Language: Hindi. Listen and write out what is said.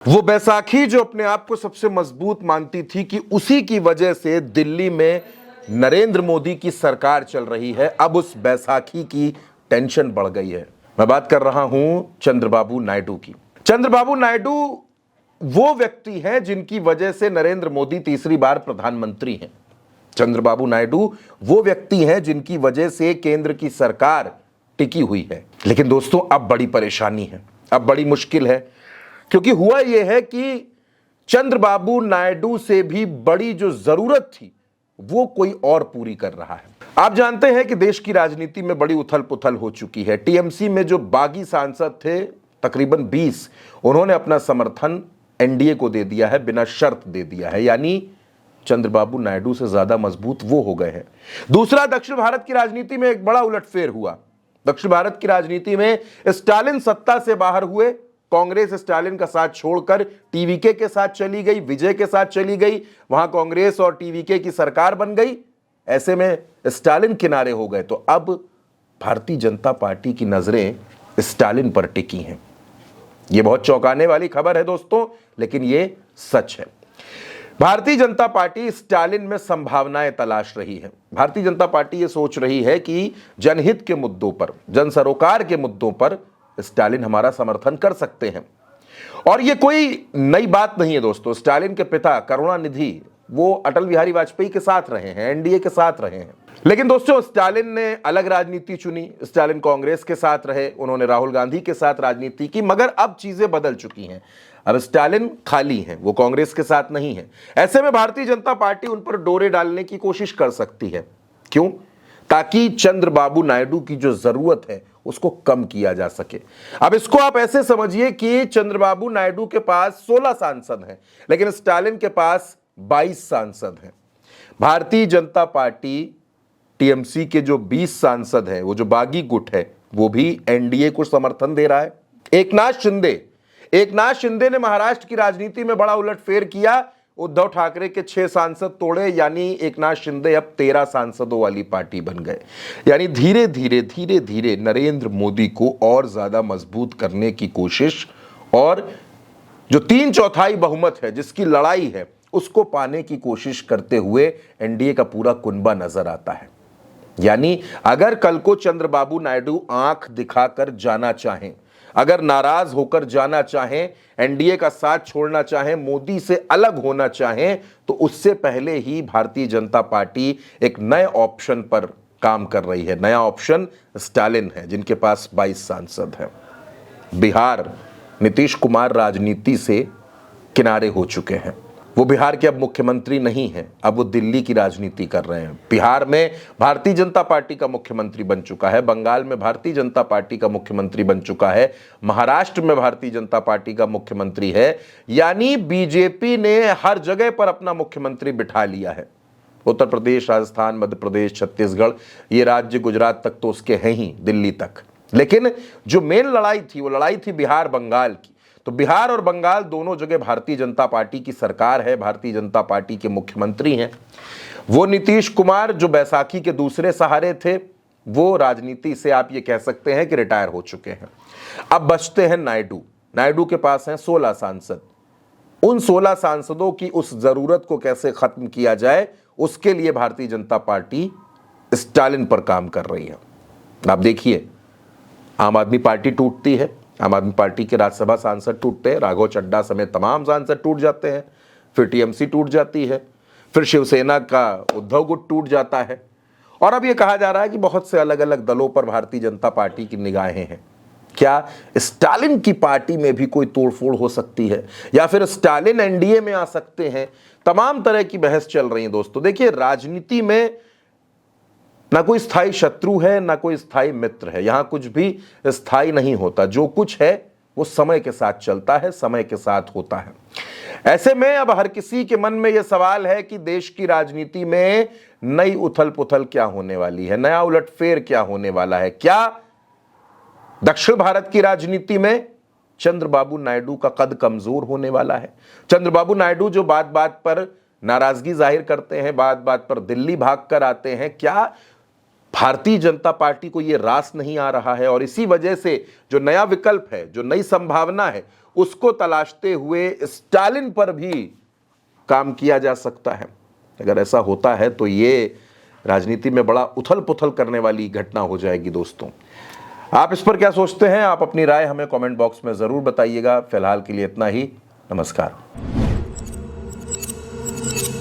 वो बैसाखी जो अपने आप को सबसे मजबूत मानती थी कि उसी की वजह से दिल्ली में नरेंद्र मोदी की सरकार चल रही है, अब उस बैसाखी की टेंशन बढ़ गई है। मैं बात कर रहा हूं चंद्रबाबू नायडू की। चंद्रबाबू नायडू वो व्यक्ति हैं जिनकी वजह से नरेंद्र मोदी तीसरी बार प्रधानमंत्री हैं। चंद्रबाबू नायडू वो व्यक्ति हैं जिनकी वजह से केंद्र की सरकार टिकी हुई है। लेकिन दोस्तों, अब बड़ी परेशानी है, अब बड़ी मुश्किल है, क्योंकि हुआ यह है कि चंद्रबाबू नायडू से भी बड़ी जो जरूरत थी वो कोई और पूरी कर रहा है। आप जानते हैं कि देश की राजनीति में बड़ी उथल पुथल हो चुकी है। टीएमसी में जो बागी सांसद थे तकरीबन 20, उन्होंने अपना समर्थन एनडीए को दे दिया है, बिना शर्त दे दिया है, यानी चंद्रबाबू नायडू से ज्यादा मजबूत वो हो गए हैं। दूसरा, दक्षिण भारत की राजनीति में एक बड़ा उलटफेर हुआ। दक्षिण भारत की राजनीति में स्टालिन सत्ता से बाहर हुए, कांग्रेस स्टालिन का साथ छोड़कर टीवीके के साथ चली गई, विजय के साथ चली गई, वहां कांग्रेस और टीवीके की सरकार बन गई। ऐसे में स्टालिन किनारे हो गए, तो अब भारतीय जनता पार्टी की नजरें स्टालिन पर टिकी हैं। यह बहुत चौंकाने वाली खबर है दोस्तों, लेकिन यह सच है। भारतीय जनता पार्टी स्टालिन में संभावनाएं तलाश रही है। भारतीय जनता पार्टी यह सोच रही है कि जनहित के मुद्दों पर, जन सरोकार के मुद्दों पर स्टालिन हमारा समर्थन कर सकते हैं। और यह कोई नई बात नहीं है दोस्तों। स्टालिन के पिता करुणानिधि वो अटल बिहारी वाजपेयी के साथ रहे हैं, एनडीए के साथ रहे हैं। लेकिन दोस्तों, स्टालिन ने अलग राजनीति चुनी। स्टालिन कांग्रेस के साथ रहे, उन्होंने राहुल गांधी के साथ राजनीति की, मगर अब चीजें बदल चुकी हैं। अब स्टालिन खाली हैं, वो कांग्रेस के साथ नहीं है। ऐसे में भारतीय जनता पार्टी उन पर डोरे डालने की कोशिश कर सकती है। क्यों? ताकि चंद्रबाबू नायडू की जो जरूरत है उसको कम किया जा सके। अब इसको आप ऐसे समझिए कि चंद्रबाबू नायडू के पास 16 सांसद हैं, लेकिन स्टालिन के पास 22 सांसद हैं। भारतीय जनता पार्टी टीएमसी के जो 20 सांसद हैं, वो जो बागी गुट है, वो भी एनडीए को समर्थन दे रहा है। एकनाथ शिंदे ने महाराष्ट्र की राजनीति में बड़ा उलटफेर किया। उद्धव ठाकरे के 6 सांसद तोड़े, यानी एकनाथ शिंदे अब 13 सांसदों वाली पार्टी बन गए। यानी धीरे धीरे नरेंद्र मोदी को और ज्यादा मजबूत करने की कोशिश, और जो 3/4 बहुमत है जिसकी लड़ाई है उसको पाने की कोशिश करते हुए एनडीए का पूरा कुनबा नजर आता है। यानी अगर कल को चंद्रबाबू नायडू आंख दिखाकर जाना चाहें, अगर नाराज होकर जाना चाहें, एनडीए का साथ छोड़ना चाहें, मोदी से अलग होना चाहें, तो उससे पहले ही भारतीय जनता पार्टी एक नए ऑप्शन पर काम कर रही है। नया ऑप्शन स्टालिन है, जिनके पास 22 सांसद हैं। बिहार, नीतीश कुमार राजनीति से किनारे हो चुके हैं। वो बिहार के अब मुख्यमंत्री नहीं हैं, अब वो दिल्ली की राजनीति कर रहे हैं। बिहार में भारतीय जनता पार्टी का मुख्यमंत्री बन चुका है, बंगाल में भारतीय जनता पार्टी का मुख्यमंत्री बन चुका है, महाराष्ट्र में भारतीय जनता पार्टी का मुख्यमंत्री है। यानी बीजेपी ने हर जगह पर अपना मुख्यमंत्री बिठा लिया है। उत्तर प्रदेश, राजस्थान, मध्य प्रदेश, छत्तीसगढ़, ये राज्य, गुजरात तक तो उसके हैं ही, दिल्ली तक। लेकिन जो मेन लड़ाई थी, वो लड़ाई थी बिहार बंगाल की। तो बिहार और बंगाल दोनों जगह भारतीय जनता पार्टी की सरकार है, भारतीय जनता पार्टी के मुख्यमंत्री हैं। वो नीतीश कुमार जो बैसाखी के दूसरे सहारे थे, वो राजनीति से आप ये कह सकते हैं कि रिटायर हो चुके हैं। अब बचते हैं नायडू के पास हैं 16 सांसद। उन 16 सांसदों की उस जरूरत को कैसे खत्म किया जाए, उसके लिए भारतीय जनता पार्टी स्टालिन पर काम कर रही है। आप देखिए, आम आदमी पार्टी टूटती है, आम आदमी पार्टी के राज्यसभा सांसद टूटते हैं, राघव चड्ढा समेत तमाम सांसद टूट जाते हैं, फिर टीएमसी टूट जाती है, फिर शिवसेना का उद्धव गुट टूट जाता है, और अब यह कहा जा रहा है कि बहुत से अलग अलग दलों पर भारतीय जनता पार्टी की निगाहें हैं। क्या स्टालिन की पार्टी में भी कोई तोड़फोड़ हो सकती है, या फिर स्टालिन एनडीए में आ सकते हैं? तमाम तरह की बहस चल रही है दोस्तों। देखिए, राजनीति में ना कोई स्थायी शत्रु है, ना कोई स्थायी मित्र है। यहां कुछ भी स्थायी नहीं होता। जो कुछ है वो समय के साथ चलता है, समय के साथ होता है। ऐसे में अब हर किसी के मन में यह सवाल है कि देश की राजनीति में नई उथल पुथल क्या होने वाली है, नया उलटफेर क्या होने वाला है। क्या दक्षिण भारत की राजनीति में चंद्रबाबू नायडू का कद कमजोर होने वाला है? चंद्रबाबू नायडू जो बात बात पर नाराजगी जाहिर करते हैं, बात बात पर दिल्ली भाग कर आते हैं, क्या भारतीय जनता पार्टी को यह रास नहीं आ रहा है और इसी वजह से जो नया विकल्प है, जो नई संभावना है, उसको तलाशते हुए स्टालिन पर भी काम किया जा सकता है। अगर ऐसा होता है तो ये राजनीति में बड़ा उथल पुथल करने वाली घटना हो जाएगी। दोस्तों, आप इस पर क्या सोचते हैं? आप अपनी राय हमें कमेंट बॉक्स में जरूर बताइएगा। फिलहाल के लिए इतना ही। नमस्कार।